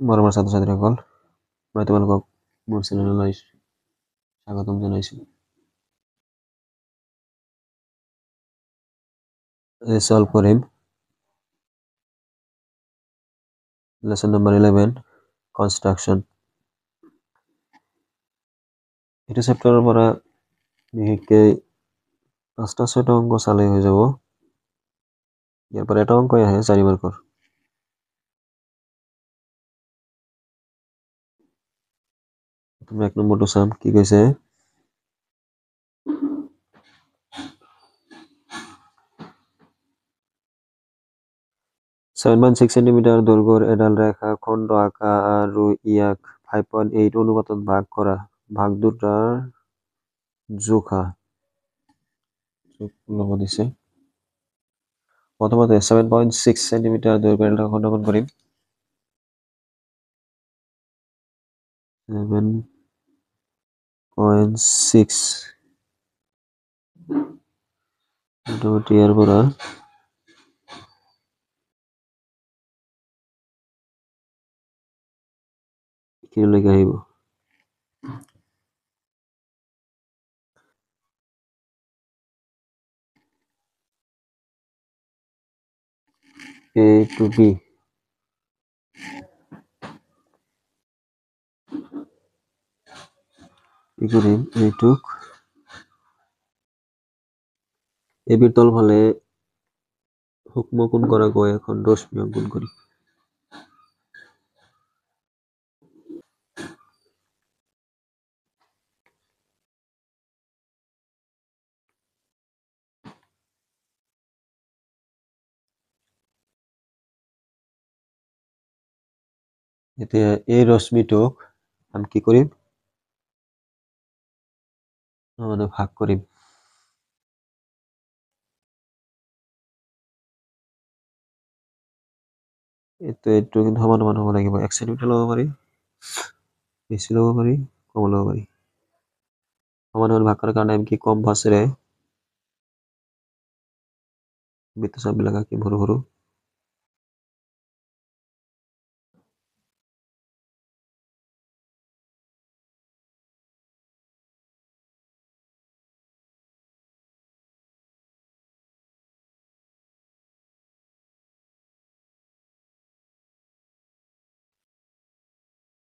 মৰমৰ ছাত্ৰ-ছাত্ৰীসকল, মই তোমালোকক মোৰ চেনেললৈ স্বাগতম জনাইছো। সলভ কৰিম লেসন নাম্বাৰ 11 কনষ্ট্ৰাকশ্যন। এইটো চেপ্টাৰৰ পৰা বিশেষকে 5-6টা অংক চালে হৈ যাব। ইয়াৰ পৰা এটা অংকই আহে 4 মাৰ্কৰ। তুমি 1 নম্বৰটো চাম কি কৈছে। 7.6 সেন্টিমিটাৰ দৈৰ্ঘ্যৰ এডাল ৰেখা খণ্ড আঁকা আৰু ইয়াক 5.8 অনুপাতত ভাগ কৰা। ভাগ দুটাৰ জোখা ল'ব দিছে। প্ৰথমতে 7.6 সেন্টিমিটাৰ দৈৰ্ঘ্যৰ এডাল ৰেখা খণ্ডন কৰিম। 7.6 ইয়াৰ পৰা কিলৈকে আহিব। A to B কি কৰিম, এইটোক এবিৰ তলফালে সূক্ষ্ম কোণ কৰাকৈ এখন ৰশ্মি অংকন কৰিম। এতিয়া এই ৰশ্মিটোক আমি কি কৰিম, ভাগ কৰিম। এইটো কিন্তু সমান সমান হ'ব লাগিব। 1 সেন্টিমিটাৰ ল'ব পাৰি, বেছি ল'ব পাৰি, কম ল'ব পাৰি। সমান সমান ভাগ কৰাৰ কাৰণে আমি কি কম্পাছেৰে বৃত্তচাপবিলাক আঁকিম সৰু সৰু।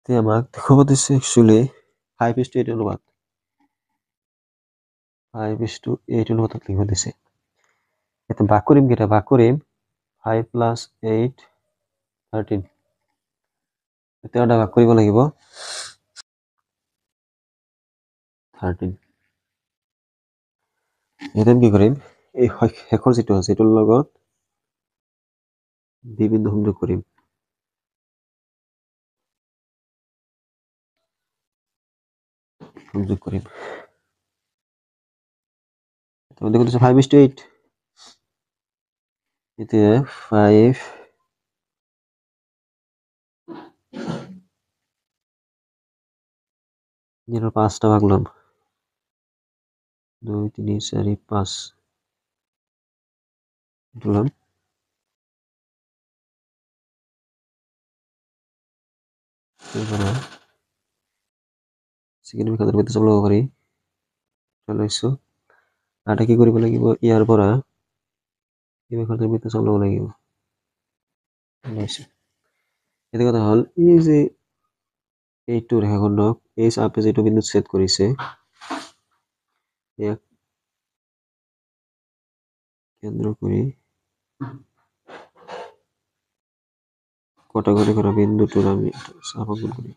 এতিয়া আমাক দেখাব দিছে একচুৱেলি 5:8 অনুপাত। 5:8 অনুপাতত লিখিব দিছে। এতিয়া ভাগ কৰিম কেইটা, ভাগ কৰিম 5 + 8 13। এতিয়া এটা ভাগ কৰিব লাগিব 13। এতিয়া কি কৰিম, এই শেষৰ যিটো আছে এইটোৰ লগত বি বিন্দু সংযোগ কৰিম। সংযোগ কৰিম। দেখোন 5:8। এতিয়া 5 5টা ভাগ ল'ম, 2 3 4 5 ল'ম। ছেকেণ্ড বিভাগৰ ভিতৰত ল'ব পাৰি, লৈছো। এটা কি কৰিব লাগিব, ইয়াৰ পৰা এই বিভাগৰ ভিতৰত ল'ব লাগিব, লৈছো। এতিয়া কথা হ'ল, এই যে এইটো ৰেখাখণ্ডক এই চাপে যিটো বিন্দুত ছেদ কৰিছে, ইয়াক কেন্দ্ৰ কৰি কটাকটি কৰা বিন্দুটোৰ আমি চাপ অংকন কৰিম।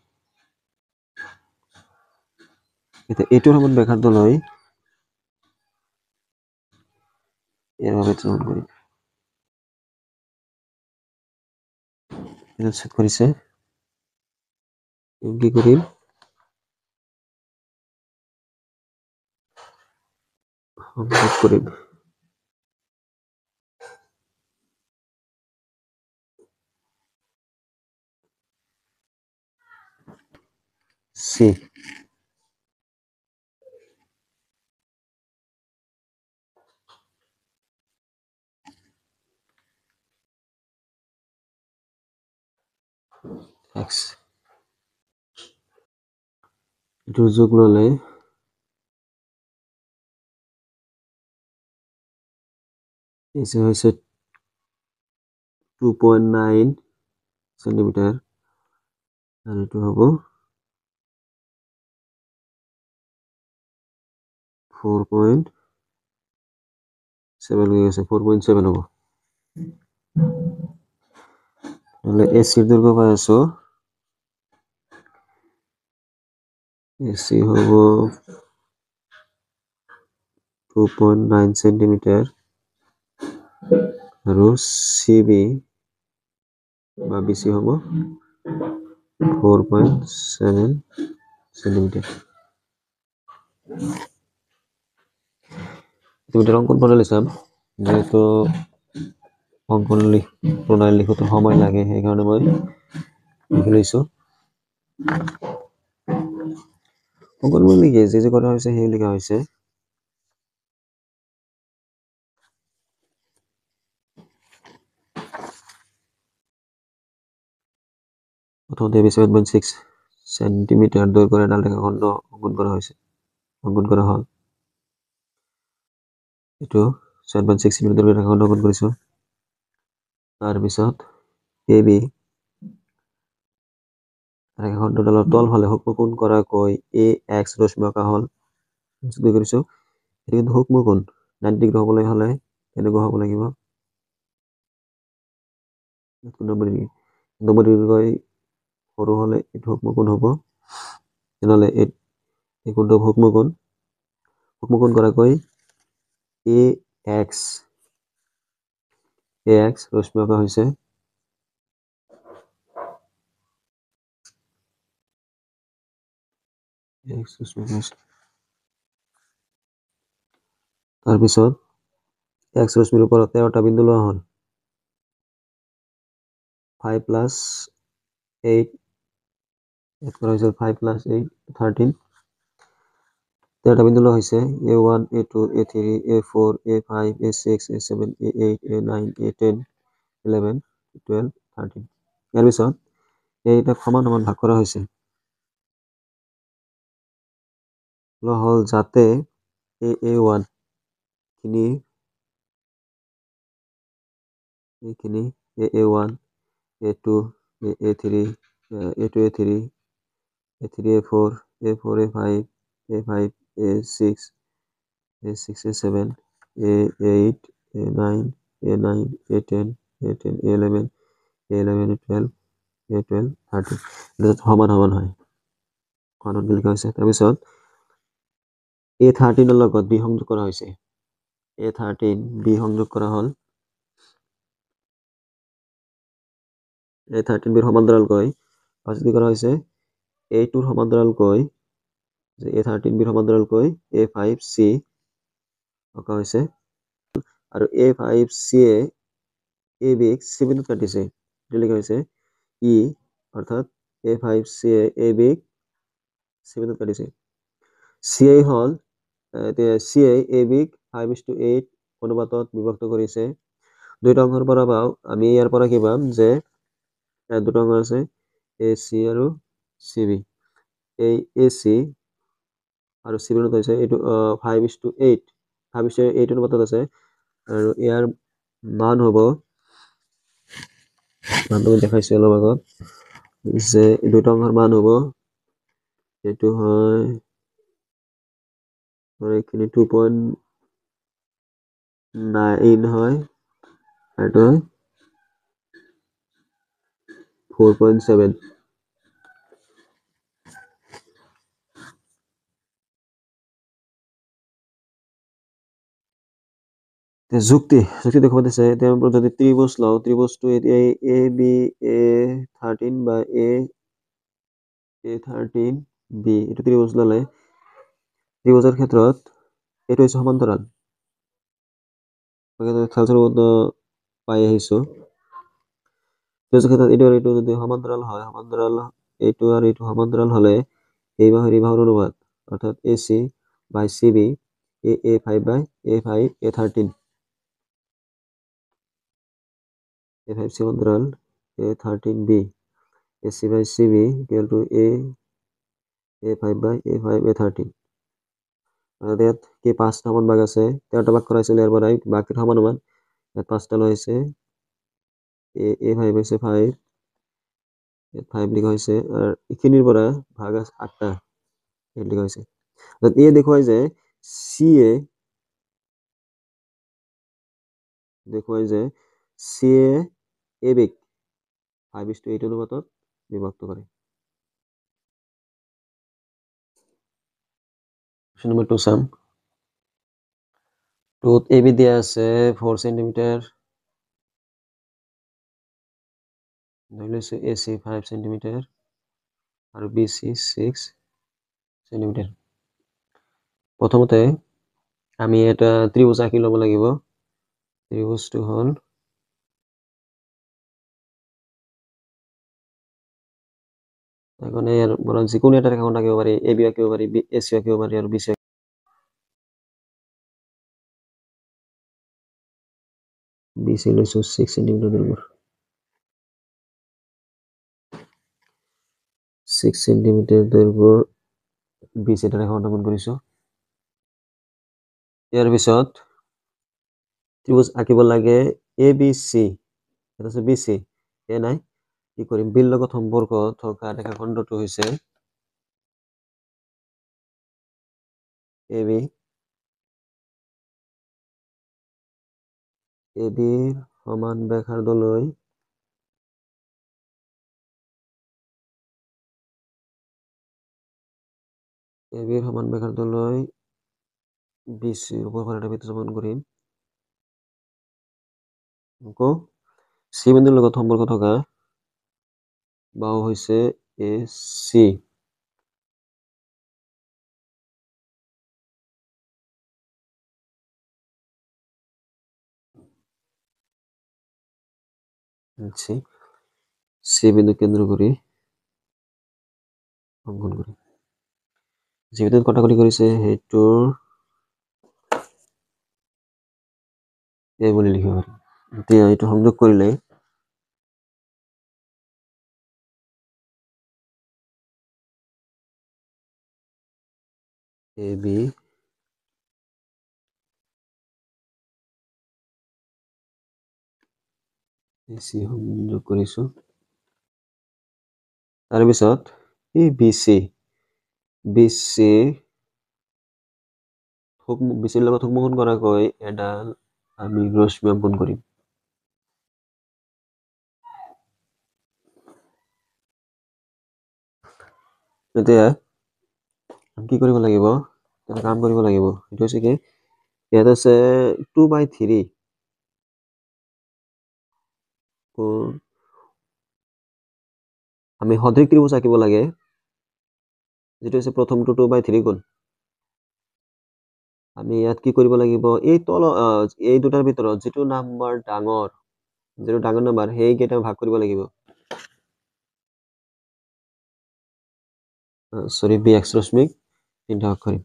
এতিয়া এইটোৰ সমান ব্যাসাৰ্ধ লৈ এভাবে চলন কৰিম। এটা ছেদ কৰিছে, কি কৰিম, সংযোগ কৰিম। চি x এটো যোগ ললে এসে হয়েছে 2.9 সেন্টিমিটার আর এটু হবো 4.7 হয়ে গেছে 4.7 হবো তাহলে এসির দৈর্ঘ্য পাইছো এসি হবো 2.9 সেন্টিমিটার আর সিবি বা বিসি হবো 4.7 সেন্টিমিটার তুমি এটা অঙ্কন করে লিখলাম যেহেতু অঙ্কন প্রণালী লিখতে সময় লাগে সেই কারণে মই লিখি লৈছো অঙ্কন মই লিখে যে করা হয়েছে সেই লিখা হয়েছে প্রথমতে 7.6 সেন্টিমিটার দৈর্ঘ্যের ডাল রেখাখণ্ড অঙ্কন করা হল এটো 7.6 সেন্টিমিটার দৈর্ঘ্যের রেখাখণ্ড অঙ্কন কৰিছো তাৰপিছত এবি ৰেখাখণ্ডডালৰ তলফালে সূক্ষ্মকোণ কৰাকৈ এ এক্স ৰশ্মি অঁকা হল দুই কৰিছো এটো কিন্তু সূক্ষ্মকোণ 90 ডিগ্ৰী হবলৈ হলে এনেকুৱা হ'ব লাগিব 90 ডিগ্ৰী সৰু হলে এটো সূক্ষ্মকোণ হ'ব তেনেহলে এই কোণটো সূক্ষ্মকোণ কৰাকৈ এ এক্স ৰশ্মি অঁকা হৈছে তাৰপিছত এক্স ৰশ্মিৰ ওপৰত 13টা বিন্দু লোৱা হল 5 plus 8 এড কৰা হৈছে 5 plus 8 13 13টা বিন্দু লোৱা হৈছে a1 a2 a3 a4 a5 a6 a7 a8 a9 a10 11 12 13 ইয়াৰ পিছত এইটা সমান সমান ভাগ কৰা হৈছে লোৱা হল যাতে a1 খিনি এইখিনি a1 a2 a3 a2 a3 a3 a4 a4 a5 a5 a6 a6 a7 a8 a9 a9 a10 a10 a11 a11 a12 a12 13 এটা সমান সমান হয় কারণ কি লিখা হৈছে তাৰপিছত a13 ৰ লগত b সংযোগ কৰা হৈছে a13 b সংযোগ কৰা হল a13 b সমান্তৰালকৈ পাঁচটি কৰা হৈছে a2 ৰ সমান্তৰালকৈ a13 b সমান্তৰালকৈ a5c অঁকা হৈছে আৰু a5c এ ab ক c বিন্দুত কাটিছে এটা লিখা হৈছে ই অৰ্থাৎ a5c এ ab ক c বিন্দুত কাটিছে CA হল CA AB ক 5:8 অনুপাতত বিভক্ত কৰিছে দুইটা অংশৰ পৰা পাও আমি ইয়াৰ পৰা কি পাম যে দুটো অংশ আছে AC আৰু CB এই AC আৰু CB ৰ হৈছে এটো 5:8 5:8 অনুপাতত আছে আৰু ইয়াৰ মান হ'ব মানটো দেখাইছো অলপ আগত যে দুটো অংশৰ মান হ'ব এটো হয় এখানে 2.9 হয় এটা 4.7 যুক্তি দেখুৱাব দিছে তেওঁৰ যদি ত্ৰিভুজ লও ত্ৰিভুজটো এ বি এ 13 বা A13 বি এটো ত্ৰিভুজ ললে ত্ৰিভুজেৰ ক্ষেত্ৰত এটো হৈছে সমান্তৰাল খেলছৰ পাই আহিছো ত্ৰিভুজেৰ ক্ষেত্ৰত এটো যদি সমান্তৰাল হয় এইটো আৰু এইটো সমান্তৰাল হলে এই বাহুৰ অনুপাত অৰ্থাৎ AC by CB A5 by A5 A13 A5 সমান্তরাল A13B AC by CB equal to A5 by A5 A13 ইয়াত কি 5টা সমান ভাগ আছে 13টা ভাগ কৰা হৈছিল ইয়াৰ পৰা বাকী সমান সমান ইয়াত 5টা লৈ আছে A5 হৈছে 5 ইয়াত 5 লিখা হৈছে আৰু এইখিনিৰ পৰা ভাগ আছে 8টা ইয়াত লিখা হৈছে এই দেখুৱাই যে CA AB 5:8 অনুপাতত বিভক্ত কৰে Question number 2 sum. Tooth AB দিয়া আছে 4 cm. ধৰিলৈছে AC 5 cm আৰু BC 6 cm. প্ৰথমতে আমি এটা ত্ৰিভুজ আঁকি ল'ব লাগিব ত্ৰিভুজটো হ'ল এখানে ইয়াৰ পৰা যিকোনো এটা ৰেখাখন আঁকিব পাৰি AB আঁকিব পাৰি AC আঁকিব পাৰি আৰু BC লৈছো 6 cm দৈৰ্ঘ্যৰ 6 cm দৈৰ্ঘ্যৰ BC এটা ৰেখা অংকন কৰিছো ইয়াৰ পিছত ত্ৰিভুজ আঁকিব লাগে ABC এটা আছে BC এ নাই কি কৰিম বিৰ লগত সম্পৰ্ক থকা ৰেখাখণ্ডটো হৈছে AB সমান ব্যাসাৰ্ধলৈ সমান ব্যাসাৰ্ধলৈ BC উপৰ ফালে এটা বৃত্ত স্থাপন কৰিম আকৌ C বিন্দুৰ লগত সম্পৰ্ক থকা বাহু হৈছে AC C বিন্দু কেন্দ্ৰ কৰে অঙ্কন কৰি যে বিন্দুত কটাকটি কৰিছে সেইটোৰ এই বুলি লিখিব পাৰি এতিয়া এইটো সংযোগ কৰিলে AB AC সংযোগ কৰিছো তাৰ পিছত এই BC BCৰ লগত সংযোগ কৰাকৈ এডাল আমি ৰশ্মি অঙ্কন কৰিম এতিয়া কি কৰিব লাগিব এটা কাম কৰিব লাগিব এটো হৈছে কি ইয়াত আছে 2/3 আমি সদৃশ ত্ৰিভুজ আঁকিব লাগে যেটো হৈছে প্ৰথমটো 2/3 গুণ আমি ইয়াত কি কৰিব লাগিব এই তল এই দুটাৰ ভিতৰত যেটো নাম্বাৰ ডাঙৰ নাম্বাৰ সেই কেইটা ভাগ কৰিব লাগিব সৰি bx ৰশ্মিক 3টা ভাগ কৰিম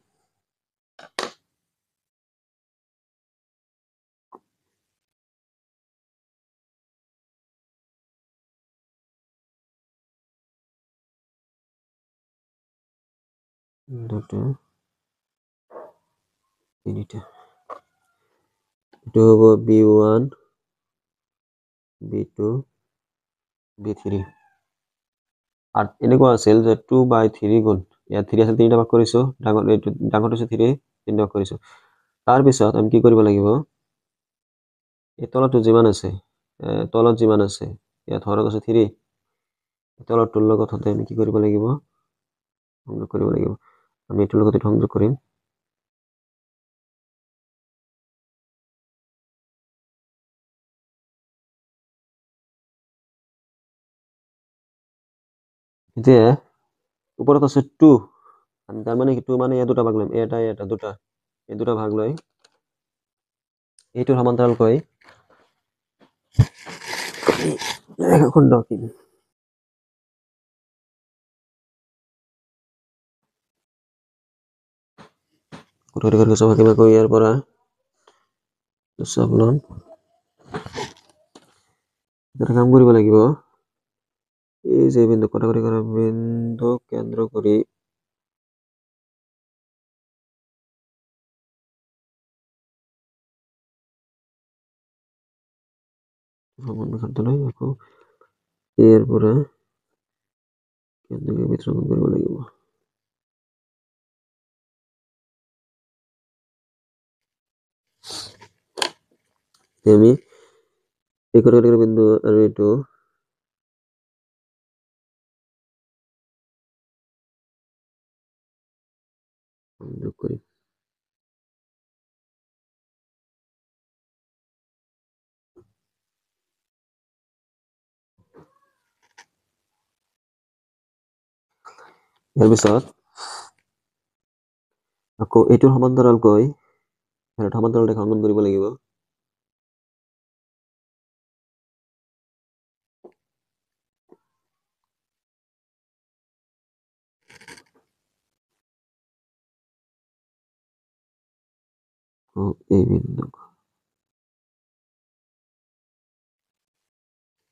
দুটো 3টা এটো হ'ব B1 B2 B3 আৰ এনেকুৱা আছিল যে 2/3 গুণ ইয়াত 3 আছে 3টা ভাগ কৰিছো ডাঙৰটো আছে 3 3টা ভাগ কৰিছো তাৰ পিছত আমি কি কৰিব লাগিব এই তলটো যিমান আছে তলত যিমান আছে ইয়াত হৰক আছে 3 তলটোৰ লগত হতে আমি কি কৰিব লাগিব সংযোগ কৰিব লাগিব আমি এটোৰ লগত সংযোগ কৰিম এতিয়া উপৰত আছে 2 আমি তাৰ মানে কি 2 মানে এই দুটা ভাগ লম এটা দুটা এই দুটা ভাগ লৈ এইটোৰ সমান্তৰালকৈ ৰেখাখণ্ড আঁকিম কটাকটি কৰি সব আঁকিবাকৈ ইয়াৰ পৰা সব লম এটা কাম কৰিব লাগিব এই যে বিন্দু কাটাকুটি কৰা বিন্দু কেন্দ্ৰ কৰি নয় আকৌ ইয়াৰ পৰা কেন্দ্ৰকে বিতৰণ কৰিব লাগিব আমি এই কাটাকুটি কৰা বিন্দু আৰু এইটো সংযোগ কৰিম ইয়াৰ পিছত আকৌ এইটোৰ সমান্তৰালকৈ সমান্তৰাল ৰেখা অংকন কৰিব লাগিব এই বিন্দু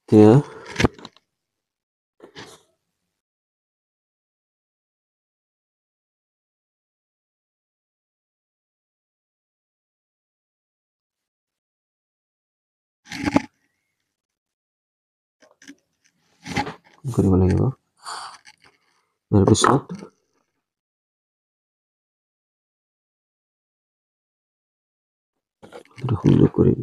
এতিয়া কৰিব লাগিব ইয়াৰ পিছত সংযোগ কৰিম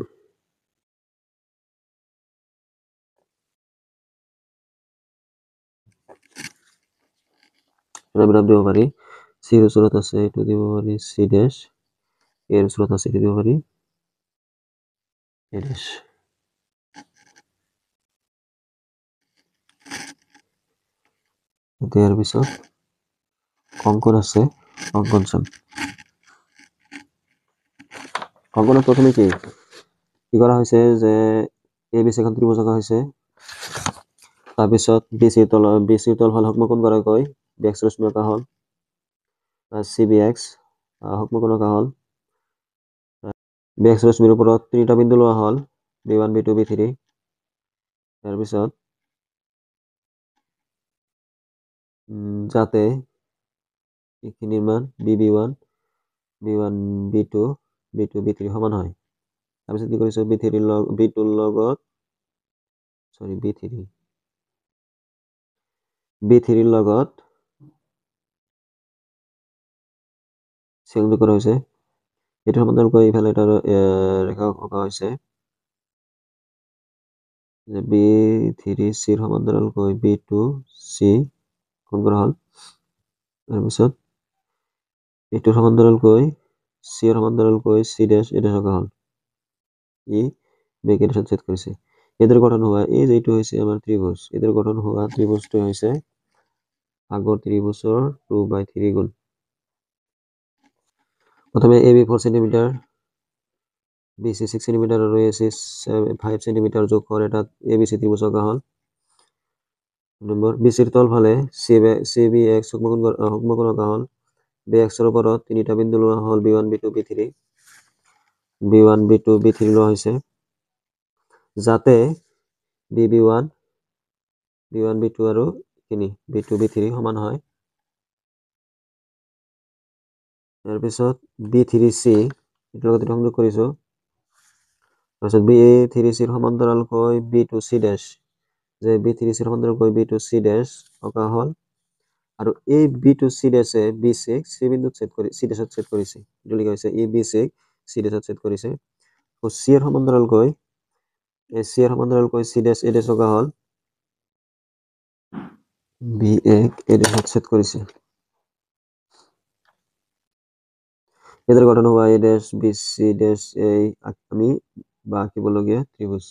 আমি নাম দিব পাৰি চিৰ ওচৰত আছে এইটো দিব পাৰি চি ডেশ এৰ ওচৰত আছে এইটো দিব পাৰি এ ডেশ ইয়াৰ পিছত অঙ্কন আছে অঙ্কন চাম অঙ্কনত প্ৰথমে কি কৰা হৈছে যে এ বি চি এখন ত্ৰিভুজ আঁকা হৈছে তাৰপিছত বিচিৰ তল হল সমকোণ কৰাকৈ বিএক্স ৰশ্মি আঁকা হল চি বি এক্স সমকোণ আঁকা হল বিএক্স ৰশ্মিৰ ওপৰত তিনিটা বিন্দু লোৱা হল বি1 বি2 বি3 ইয়াৰ পিছত যাতে এইখিনিৰ মান বি1 বি2 বি3 সমান হয় তাৰপিছত কি কৰিছো বি2 লগত বি3 লগত সংযোগ কৰা হৈছে এইটো সমান্তৰালকৈ ইফালে এটা ৰেখা অঁকা হৈছে যে বি3 চিৰ সমান্তৰালকৈ বি2 চি কোণ কৰা হল তাৰপিছত এইটোৰ সমান্তৰালকৈ চিৰ সমান্তৰালকৈ চি ডেশ এ ডেশ অঁকা হল ই বেক এ ডেশত ছেদ কৰিছে এদেৰ গঠন হোৱা এই যে এইটো হৈছে আমাৰ ত্ৰিভুজ এদেৰ গঠন হোৱা ত্ৰিভুজটো হৈছে আগৰ ত্ৰিভুজৰ 2/3 গুণ প্ৰথমে এবি 4 সেন্টিমিটাৰ বিসি 6 সেন্টিমিটাৰ আৰু এসি 5 সেন্টিমিটাৰ যোগ কৰে এটা এবিসি ত্ৰিভুজ আঁকা হল নম্বৰ বিসিৰ তল ফালে সিবি এক্স সমকোণ আঁকা হল বিএক্সৰ ওপৰত তিনিটা বিন্দু লোৱা হল বি1 বি2 বি3 লোৱা হৈছে যাতে বি1 বি2 আৰু বি2 বি3 সমান হয় ইয়াৰ পিছত বি3চি এটাৰ লগত সংযোগ কৰিছো তাৰপিছত বি3চিৰ সমান্তৰালকৈ বি2চি ডেশ যে বি3চিৰ সমান্তৰালকৈ বি2চি ডেশ অঁকা হল আৰু এই বি2চি ডেশে বি6 চি বিন্দুত চি ডেশত ছেদ কৰিছে এইটো লিখা হৈছে ই বি6 চি ডেশত ছেদ কৰিছে চি এর সমান্তরালকৈ চি ডেশ এ ডেশ অঁকা হল বি1 এ ডেশত ছেদ কৰিছে এদেৰ গঠন হোৱা এ ডেশ বি সি ডেশ এই আমি বা আঁকিবলগীয়া ত্ৰিভুজ